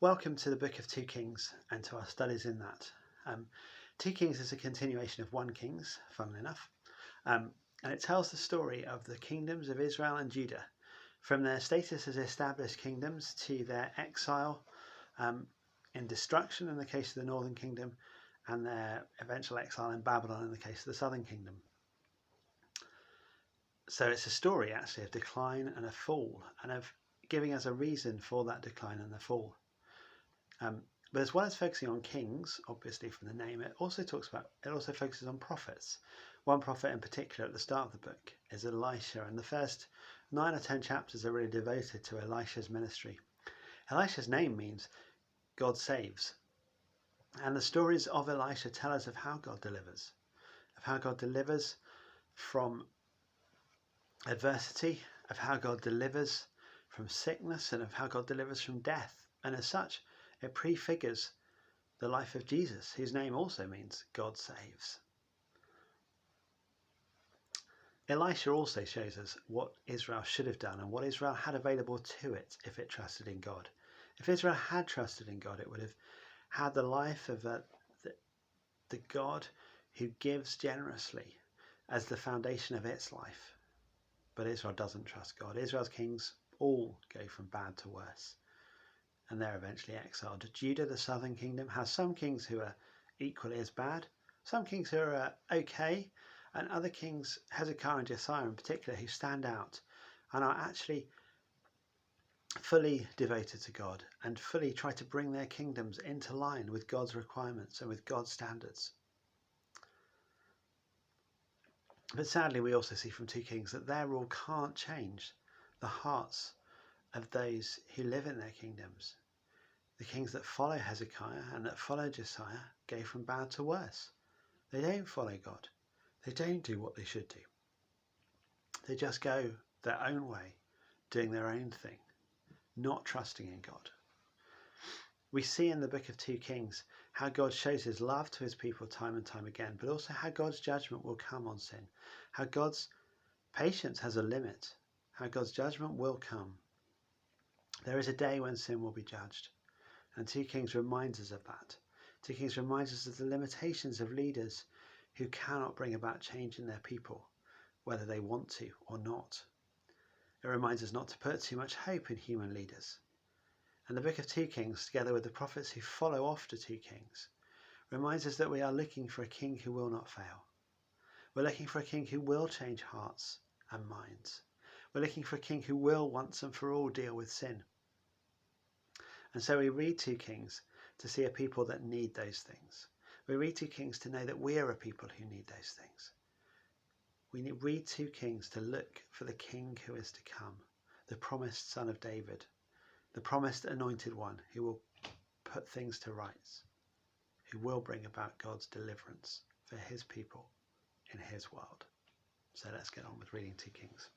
Welcome to the book of 2 Kings and to our studies in that. 2 Kings is a continuation of 1 Kings, funnily enough, and it tells the story of the kingdoms of Israel and Judah, from their status as established kingdoms to their exile in destruction in the case of the northern kingdom, and their eventual exile in Babylon in the case of the southern kingdom. So it's a story actually of decline and a fall, and of giving us a reason for that decline and the fall. But as well as focusing on kings, obviously from the name, it also focuses on prophets. One prophet in particular at the start of the book is Elisha, and the first 9 or 10 chapters are really devoted to Elisha's ministry. Elisha's name means God saves, and the stories of Elisha tell us of how God delivers, from adversity, of how God delivers from sickness, and of how God delivers from death. And as such, it prefigures the life of Jesus, whose name also means God saves. Elisha also shows us what Israel should have done and what Israel had available to it if it trusted in God. If Israel had trusted in God, it would have had the life of the God who gives generously as the foundation of its life. But Israel doesn't trust God. Israel's kings all go from bad to worse, and they're eventually exiled. Judah, the southern kingdom, has some kings who are equally as bad, some kings who are okay, and other kings, Hezekiah and Josiah in particular, who stand out and are actually fully devoted to God and fully try to bring their kingdoms into line with God's requirements and with God's standards. But sadly, we also see from 2 Kings that their rule can't change the hearts of those who live in their kingdoms. The kings that follow Hezekiah and that follow Josiah go from bad to worse. They don't follow God. They don't do what they should do. They just go their own way, doing their own thing, not trusting in God. We see in the book of 2 Kings how God shows his love to his people time and time again, but also how God's judgment will come on sin, how God's patience has a limit, how God's judgment will come. There is a day when sin will be judged. And 2 Kings reminds us of that. 2 Kings reminds us of the limitations of leaders who cannot bring about change in their people, whether they want to or not. It reminds us not to put too much hope in human leaders. And the book of 2 Kings, together with the prophets who follow after 2 Kings, reminds us that we are looking for a king who will not fail. We're looking for a king who will change hearts and minds. We're looking for a king who will once and for all deal with sin. And so we read 2 Kings to see a people that need those things. We read 2 Kings to know that we are a people who need those things. We read 2 Kings to look for the king who is to come, the promised son of David, the promised anointed one who will put things to rights, who will bring about God's deliverance for his people in his world. So let's get on with reading 2 Kings.